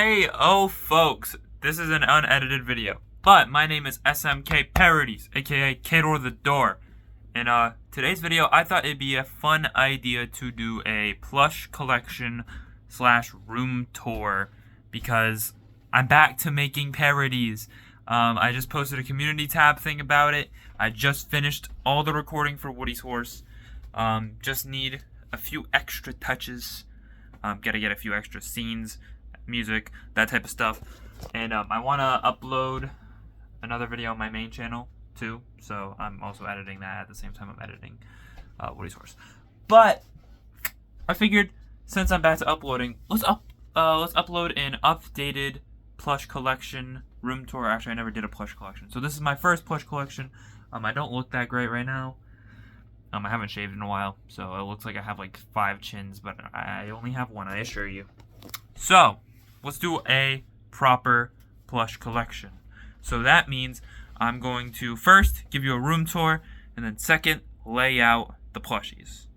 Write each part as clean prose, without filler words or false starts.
Hey, folks, this is an unedited video, but my name is SMK Parodies, aka Kid or the Door. In today's video, I thought it'd be a fun idea to do a plush collection / room tour because I'm back to making parodies. I just posted a community tab thing about it. I just finished all the recording for Woody's Horse. Just need a few extra touches. Gotta get a few extra scenes, music, that type of stuff. And I want to upload another video on my main channel too, so I'm also editing that at the same time I'm editing Woody's Horse. But I figured since I'm back to uploading, let's upload an updated plush collection room tour. Actually, I never did a plush collection, so this is my first plush collection. I don't look that great right now. I haven't shaved in a while, so it looks like I have like 5 chins, but I only have one, I assure you. So, let's do a proper plush collection. So that means I'm going to first give you a room tour, and then second, lay out the plushies.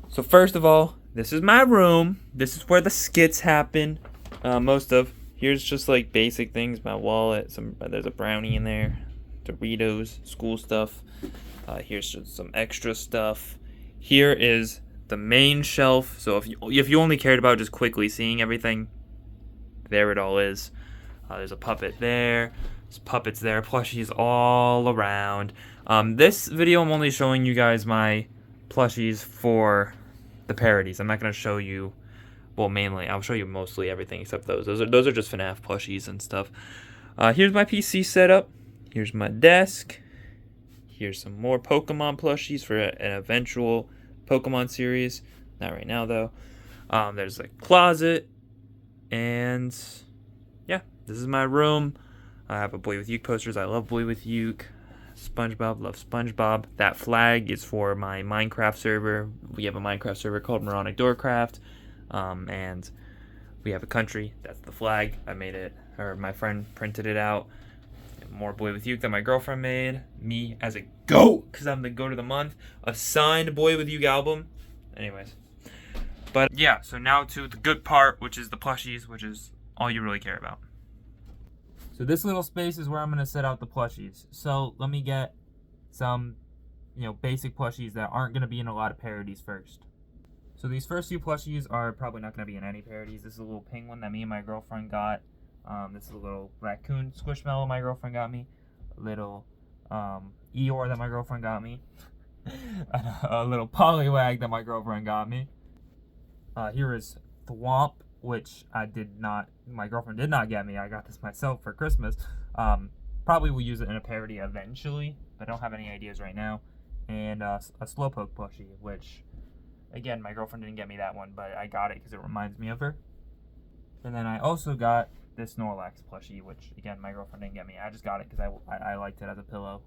So first of all, this is my room. This is where the skits happen, most of. Here's just like basic things, my wallet, there's a brownie in there, Doritos, school stuff. Here's just some extra stuff. Here is the main shelf. So if you only cared about just quickly seeing everything, there it all is. There's a puppet there. There's puppets there. Plushies all around. This video I'm only showing you guys my plushies for the parodies. I'm not going to show you, well, mainly I'll show you mostly everything except those. Those are just FNAF plushies and stuff. Here's my PC setup. Here's my desk. Here's some more Pokemon plushies for an eventual Pokemon series. Not right now, though. There's a closet. And, yeah, this is my room. I have a Boy With Uke posters. I love Boy With Uke. SpongeBob, love SpongeBob. That flag is for my Minecraft server. We have a Minecraft server called Moronic Doorcraft. And we have a country. That's the flag. I made it, or my friend printed it out. More Boy With Uke that my girlfriend made. Me as a goat, because I'm the goat of the month. A signed Boy With Uke album. Anyways. But yeah, so now to the good part, which is the plushies, which is all you really care about. So this little space is where I'm going to set out the plushies. So let me get some, basic plushies that aren't going to be in a lot of parodies first. So these first few plushies are probably not going to be in any parodies. This is a little penguin that me and my girlfriend got. This is a little raccoon squishmallow my girlfriend got me. A little Eeyore that my girlfriend got me. A little Poliwag that my girlfriend got me. Here is Thwomp, which my girlfriend did not get me. I got this myself for Christmas. Probably will use it in a parody eventually, but I don't have any ideas right now. And a Slowpoke plushie, which, again, my girlfriend didn't get me that one, but I got it because it reminds me of her. And then I also got this Snorlax plushie, which, again, my girlfriend didn't get me. I just got it because I liked it as a pillow.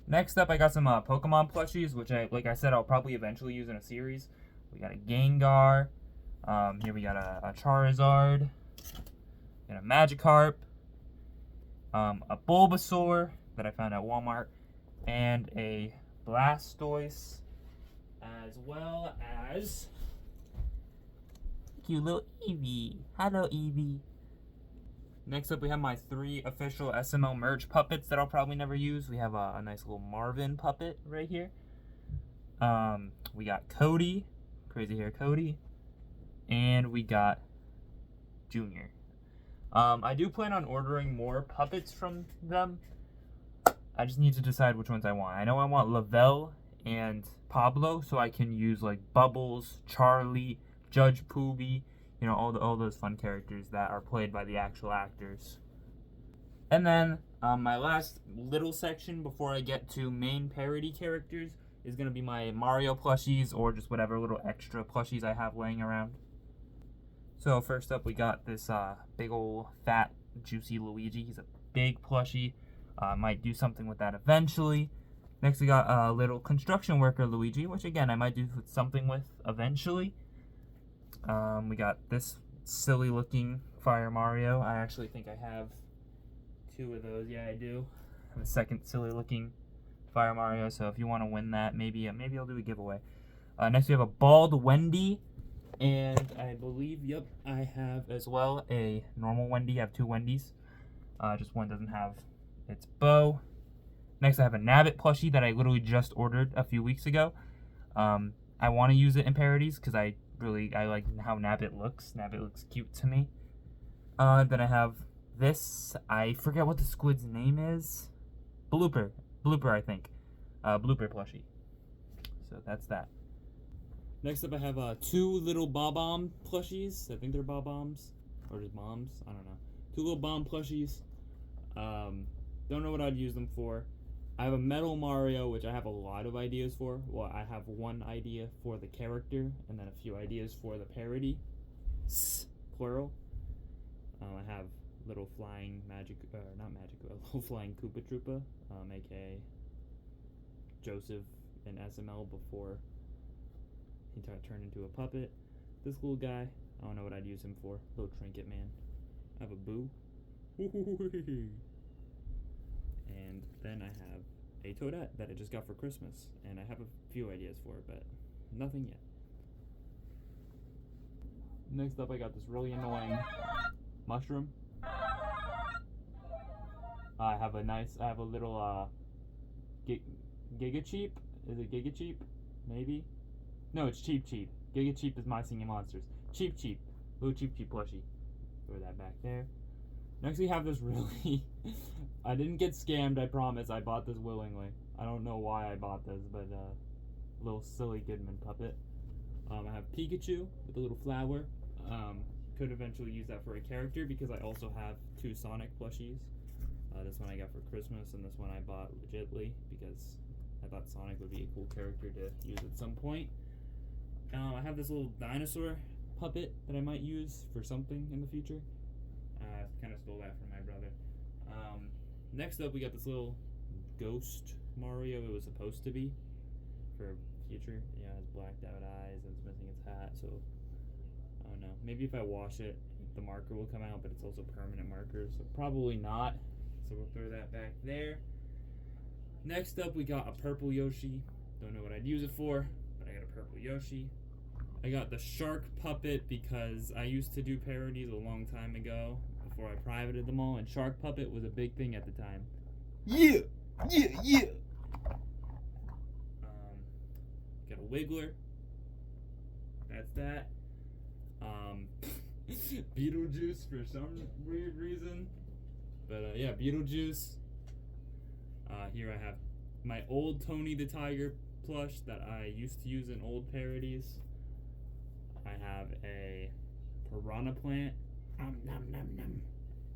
Next up, I got some Pokemon plushies, which, like I said, I'll probably eventually use in a series. We got a Gengar. Here we got a Charizard. And a Magikarp. A Bulbasaur that I found at Walmart. And a Blastoise. As well as cute little Eevee. Hello, Eevee. Next up, we have my 3 official SML merch puppets that I'll probably never use. We have a nice little Marvin puppet right here. We got Cody, crazy hair Cody, and we got Junior. I do plan on ordering more puppets from them. I just need to decide which ones I want. I know I want Lavelle and Pablo, so I can use like Bubbles, Charlie, Judge Poobie, all those fun characters that are played by the actual actors. And then my last little section before I get to main parody characters is going to be my Mario plushies or just whatever little extra plushies I have laying around. So first up, we got this big old fat juicy Luigi. He's a big plushie. Might do something with that eventually. Next, we got a little construction worker Luigi, which again I might do something with eventually. We got this silly looking Fire Mario. I actually think I have 2 of those. Yeah, I do. I have a second silly looking Fire Mario, so if you want to win that, maybe I'll do a giveaway. Next we have a bald Wendy. And I believe, yep, I have as well a normal Wendy. I have 2 Wendy's. Just one doesn't have its bow. Next, I have a Nabbit plushie that I literally just ordered a few weeks ago. I want to use it in Parodies because I like how Nabbit looks. Nabbit looks cute to me. Then I have this. I forget what the squid's name is. Blooper, I think. Blooper plushie. So that's that. Next up, I have 2 little Bob-omb plushies. I think they're Bob-ombs or just moms. I don't know. 2 little bomb plushies. Don't know what I'd use them for. I have a Metal Mario, which I have a lot of ideas for. Well, I have 1 idea for the character, and then a few ideas for the parody. Plural. I have little flying little flying Koopa Troopa, aka Joseph in SML before he turned into a puppet. This little guy, I don't know what I'd use him for. Little trinket man. I have a Boo. And then I have a Toadette that I just got for Christmas, and I have a few ideas for it, but nothing yet. Next up, I got this really annoying mushroom. I have a little Giga Cheap. Is it Giga Cheap? Maybe. No, it's Cheap. Giga Cheap is My Singing Monsters. Cheap. Little Cheap plushie. Throw that back there. Next we have this really... I didn't get scammed, I promise. I bought this willingly. I don't know why I bought this, but little silly Goodman puppet. I have Pikachu with a little flower. Could eventually use that for a character because I also have 2 Sonic plushies. This one I got for Christmas, and this one I bought legitly because I thought Sonic would be a cool character to use at some point. I have this little dinosaur puppet that I might use for something in the future. Kind of stole that from my brother. Next up, we got this little ghost Mario. It was supposed to be for future. Yeah, it has blacked out eyes and it's missing its hat. So I don't know. Maybe if I wash it, the marker will come out, but it's also permanent marker, so probably not. So we'll throw that back there. Next up, we got a purple Yoshi. Don't know what I'd use it for, but I got a purple Yoshi. I got the shark puppet because I used to do parodies a long time ago before I privated them all, and shark puppet was a big thing at the time. Yeah. Got a Wiggler. That's that. Beetlejuice for some weird reason. But yeah, Beetlejuice. Here I have my old Tony the Tiger plush that I used to use in old parodies. I have a Piranha plant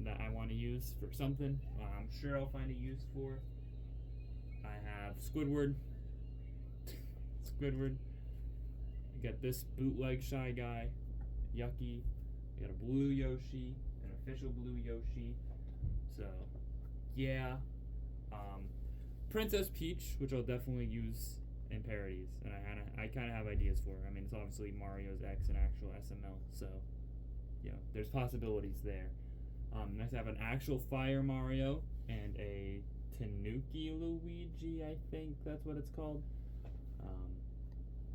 that I want to use for something. I'm sure I'll find a use for. I have Squidward. I got this bootleg Shy Guy, Yucky. I got a blue Yoshi, an official blue Yoshi. So, yeah. Princess Peach, which I'll definitely use in parodies, and I kind of have ideas for. I mean, it's obviously Mario's X and actual SML, so you know, there's possibilities there. Next, I have an actual Fire Mario and a Tanuki Luigi. I think that's what it's called.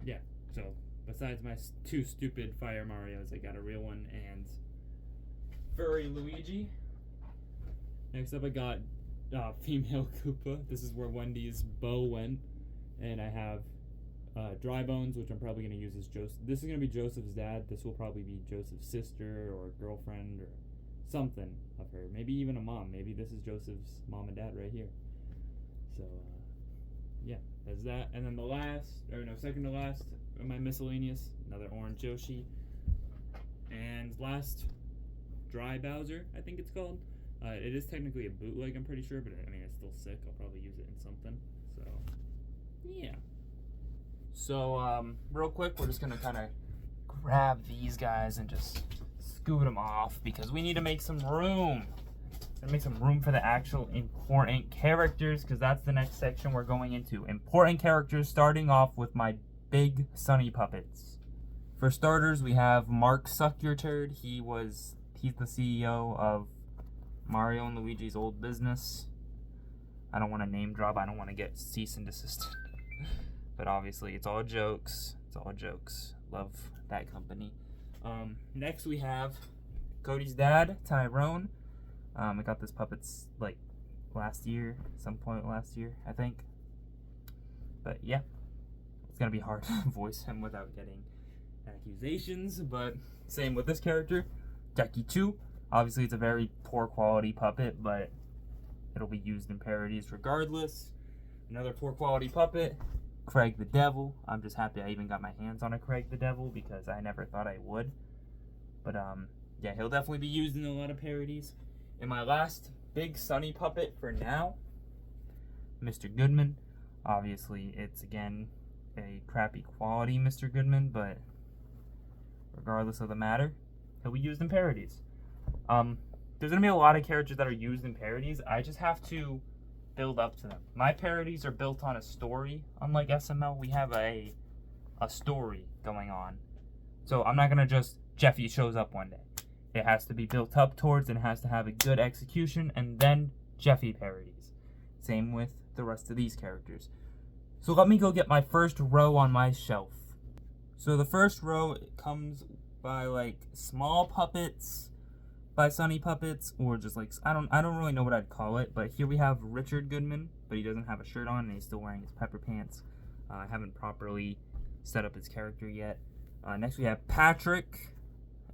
Yeah. So besides my 2 stupid Fire Marios, I got a real one and furry Luigi. Next up, I got female Koopa. This is where Wendy's bow went. And I have Dry Bones, which I'm probably going to use as Joseph. This is going to be Joseph's dad. This will probably be Joseph's sister or girlfriend or something of her. Maybe even a mom. Maybe this is Joseph's mom and dad right here. So, yeah, that's that. And then second to last, my Miscellaneous. Another orange Yoshi. And last, Dry Bowser, I think it's called. It is technically a bootleg, I'm pretty sure, but I mean, it's still sick. I'll probably use it in something. So, yeah. So, real quick, we're just gonna kind of grab these guys and just scoot them off because we need to make some room. Gotta make some room for the actual important characters because that's the next section we're going into. Important characters, starting off with my big Sunny puppets. For starters, we have Mark Suck Your Turd. He's the CEO of Mario and Luigi's old business. I don't want to name drop. I don't want to get cease and desist. But obviously, it's all jokes. Love that company. Next we have Cody's dad, Tyrone. I got this puppets like last year, some point last year, I think. But yeah, it's gonna be hard to voice him without getting accusations. But same with this character, Jackie 2. Obviously, it's a very poor quality puppet, but it'll be used in parodies regardless. Another poor quality puppet, Craig the Devil. I'm just happy I even got my hands on a Craig the Devil because I never thought I would. But yeah, he'll definitely be used in a lot of parodies. And my last big Sunny puppet for now, Mr. Goodman. Obviously, it's again a crappy quality Mr. Goodman, but regardless of the matter, he'll be used in parodies. There's gonna be a lot of characters that are used in parodies. I just have to build up to them. My parodies are built on a story. Unlike SML, we have a story going on. So I'm not gonna just Jeffy shows up one day. It has to be built up towards and has to have a good execution, and then Jeffy parodies. Same with the rest of these characters. So let me go get my first row on my shelf. So the first row comes by like small puppets, by Sunny puppets, or just like I don't really know what I'd call it. But here we have Richard Goodman, but he doesn't have a shirt on and he's still wearing his pepper pants. I haven't properly set up his character yet. Next we have Patrick,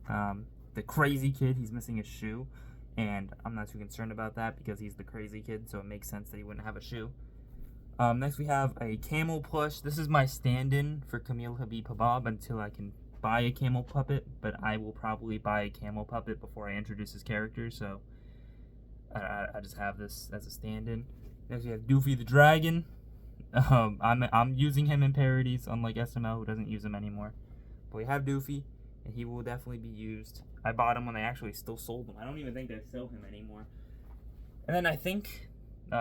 the crazy kid. He's missing a shoe, and I'm not too concerned about that because he's the crazy kid, so it makes sense that he wouldn't have a shoe. Next we have a camel plush. This is my stand-in for Camille Habib Habab until I can buy a camel puppet, but I will probably buy a camel puppet before I introduce his character, so I just have this as a stand-in. Next we have Doofy the Dragon. I'm using him in parodies, unlike SML, who doesn't use him anymore. But we have Doofy, and he will definitely be used. I bought him when they actually still sold them. I don't even think they sell him anymore. And then I think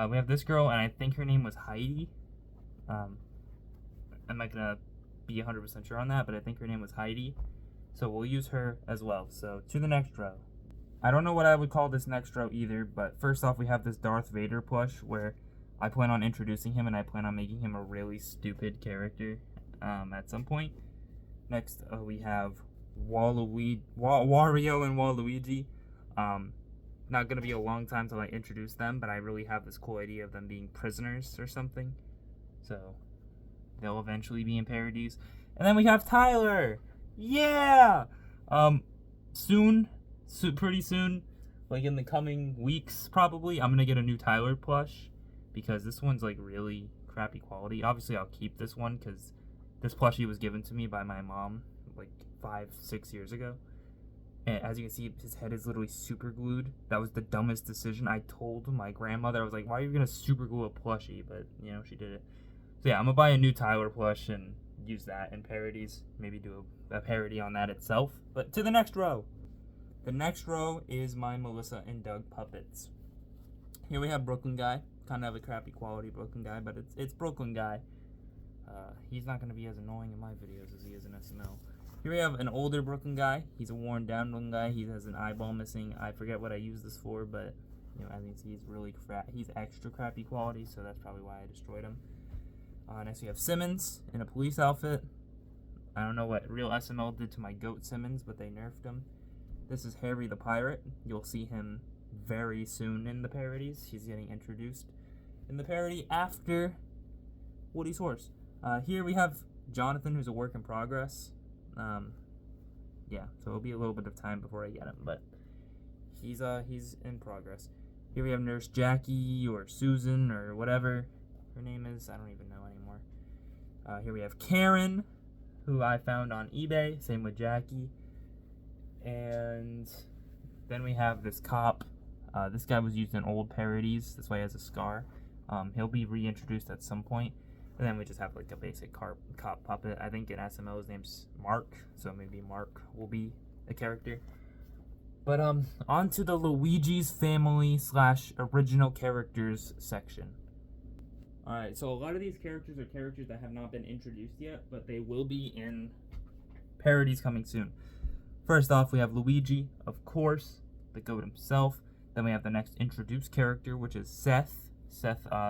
we have this girl, and I think her name was Heidi. I'm not gonna be 100% sure on that, but I think her name was Heidi. So we'll use her as well. So to the next row. I don't know what I would call this next row either, but first off we have this Darth Vader plush where I plan on introducing him and I plan on making him a really stupid character at some point. Next we have Wario and Waluigi. Not gonna be a long time till I introduce them, but I really have this cool idea of them being prisoners or something. So they'll eventually be in parodies. And then we have Tyler. Yeah. Pretty soon, like in the coming weeks probably, I'm gonna get a new Tyler plush because this one's like really crappy quality. Obviously I'll keep this one because this plushie was given to me by my mom like 5-6 years ago. And as you can see, his head is literally super glued. That was the dumbest decision. I told my grandmother, I was like, why are you gonna super glue a plushie? But you know, she did it. So yeah, I'm gonna buy a new Tyler plush and use that in parodies. Maybe do a parody on that itself. But to the next row. The next row is my Melissa and Doug puppets. Here we have Brooklyn Guy. Kind of a crappy quality Brooklyn Guy, but it's Brooklyn Guy. He's not gonna be as annoying in my videos as he is in SML. Here we have an older Brooklyn Guy. He's a worn down Brooklyn Guy. He has an eyeball missing. I forget what I used this for, but you know, as you can see, he's really he's extra crappy quality, so that's probably why I destroyed him. Next we have Simmons in a police outfit. I don't know what real SML did to my goat Simmons, but they nerfed him. This is Harry the Pirate. You'll see him very soon in the parodies. He's getting introduced in the parody after Woody's horse. Here we have Jonathan, who's a work in progress. Yeah, so it'll be a little bit of time before I get him, but he's in progress. Here we have Nurse Jackie or Susan or whatever her name is. I don't even know anymore. Here we have Karen, who I found on eBay. Same with Jackie. And then we have this cop. This guy was used in old parodies. That's why he has a scar. He'll be reintroduced at some point. And then we just have like a basic cop puppet. I think in SML his name's Mark, so maybe Mark will be a character. But on to the Luigi's Family / original characters section. Alright, so a lot of these characters are characters that have not been introduced yet, but they will be in parodies coming soon. First off, we have Luigi, of course, the goat himself. Then we have the next introduced character, which is Seth.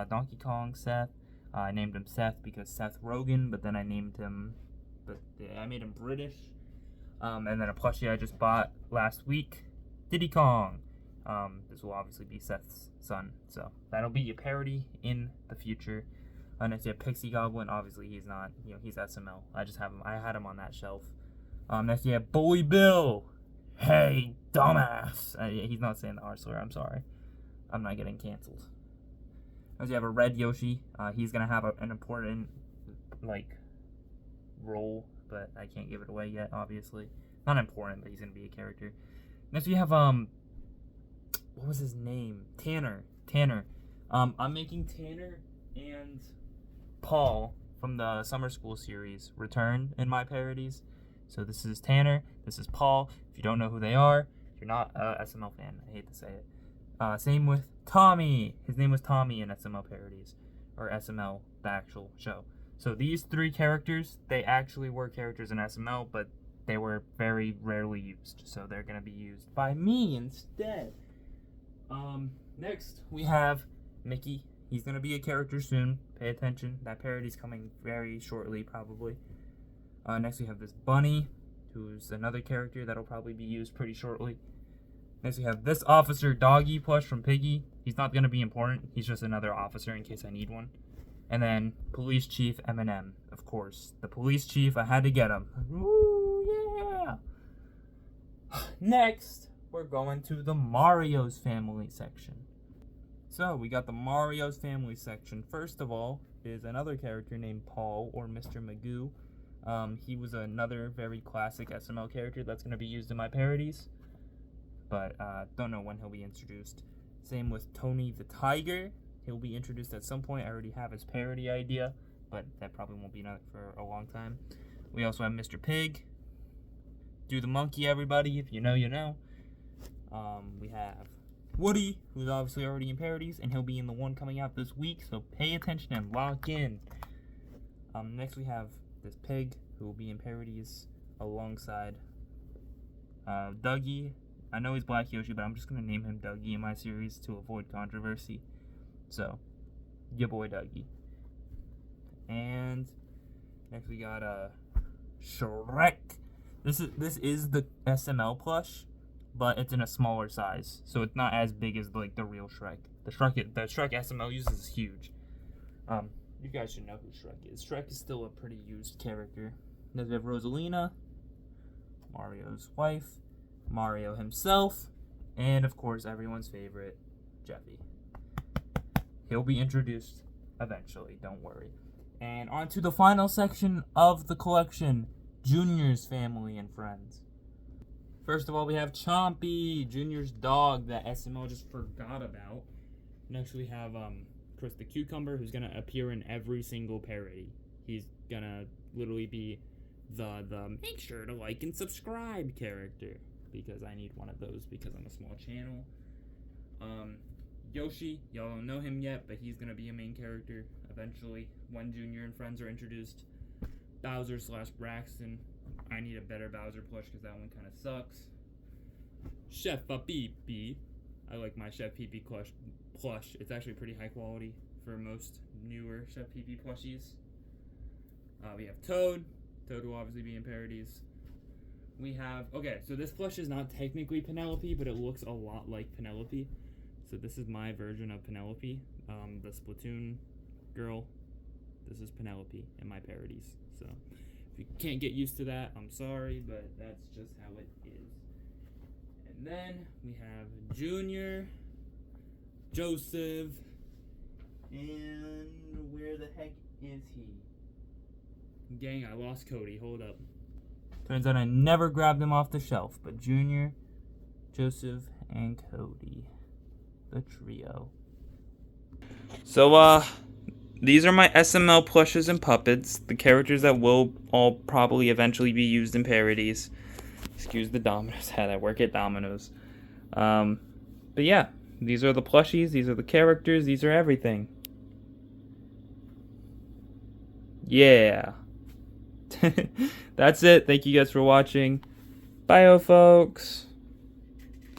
Donkey Kong Seth. I named him Seth because Seth Rogen, but then I made him British. And then a plushie I just bought last week, Diddy Kong. This will obviously be Seth's son, so that'll be a parody in the future. Next, you have Pixie Goblin. Obviously, he's not, he's SML. I had him on that shelf. Next, you have Bully Bill. Hey, dumbass. He's not saying the R slur. I'm sorry. I'm not getting canceled. Next, you have a Red Yoshi. He's gonna have an important, role, but I can't give it away yet, obviously. Not important, but he's gonna be a character. Next, we have, what was his name? Tanner. I'm making Tanner and Paul from the Summer School series return in my parodies. So this is Tanner, this is Paul. If you don't know who they are, you're not a SML fan. I hate to say it. Same with Tommy. His name was Tommy in SML parodies, or SML, the actual show. So these three characters, they actually were characters in SML, but they were very rarely used. So they're going to be used by me instead. Next, we have Mickey. He's going to be a character soon. Pay attention. That parody's coming very shortly, probably. Next, we have this Bunny, who's another character that'll probably be used pretty shortly. Next, we have this Officer Doggy plush from Piggy. He's not going to be important. He's just another officer in case I need one. And then Police Chief Eminem, of course. The Police Chief, I had to get him. Woo, yeah! Next, we're going to the Mario's Family section. So, we got the Mario's Family section. First of all, is another character named Paul, or Mr. Magoo. He was another very classic SML character that's going to be used in my parodies. But, don't know when he'll be introduced. Same with Tony the Tiger. He'll be introduced at some point. I already have his parody idea, but that probably won't be for a long time. We also have Mr. Pig. Do the Monkey, everybody. If you know, you know. We have Woody, who's obviously already in parodies, and he'll be in the one coming out this week, so pay attention and lock in. Next we have this Pig, who will be in parodies alongside Dougie. I know he's Black Yoshi, but I'm just going to name him Dougie in my series to avoid controversy. So, your boy Dougie. And next we got Shrek. This is the SML plush, but it's in a smaller size, so it's not as big as the real Shrek. The Shrek SML uses is huge. You guys should know who Shrek is. Shrek is still a pretty used character. Next we have Rosalina, Mario's wife, Mario himself, and of course everyone's favorite, Jeffy. He'll be introduced eventually, don't worry. And on to the final section of the collection, Junior's family and friends. First of all, we have Chompy, Junior's dog that SML just forgot about. Next we have Chris the Cucumber, who's going to appear in every single parody. He's going to literally be the make sure to like and subscribe character, because I need one of those because I'm a small channel. Yoshi, y'all don't know him yet, but he's going to be a main character eventually when Junior and friends are introduced. Bowser / Braxton. I need a better Bowser plush because that one kind of sucks. Chef Pee-Pee. I like my Chef Pee-Pee plush. It's actually pretty high quality for most newer Chef Pee-Pee plushies. We have Toad. Toad will obviously be in parodies. We have... Okay, so this plush is not technically Penelope, but it looks a lot like Penelope. So this is my version of Penelope, the Splatoon girl. This is Penelope in my parodies. So if you can't get used to that, I'm sorry, but that's just how it is. And then we have Junior, Joseph, and where the heck is he? Gang, I lost Cody. Hold up. Turns out I never grabbed him off the shelf, but Junior, Joseph, and Cody. The trio. So, these are my SML plushes and puppets, the characters that will all probably eventually be used in parodies. Excuse the Domino's hat, I work at Domino's. But yeah, these are the plushies, these are the characters, these are everything. Yeah. That's it, thank you guys for watching. Bye, folks.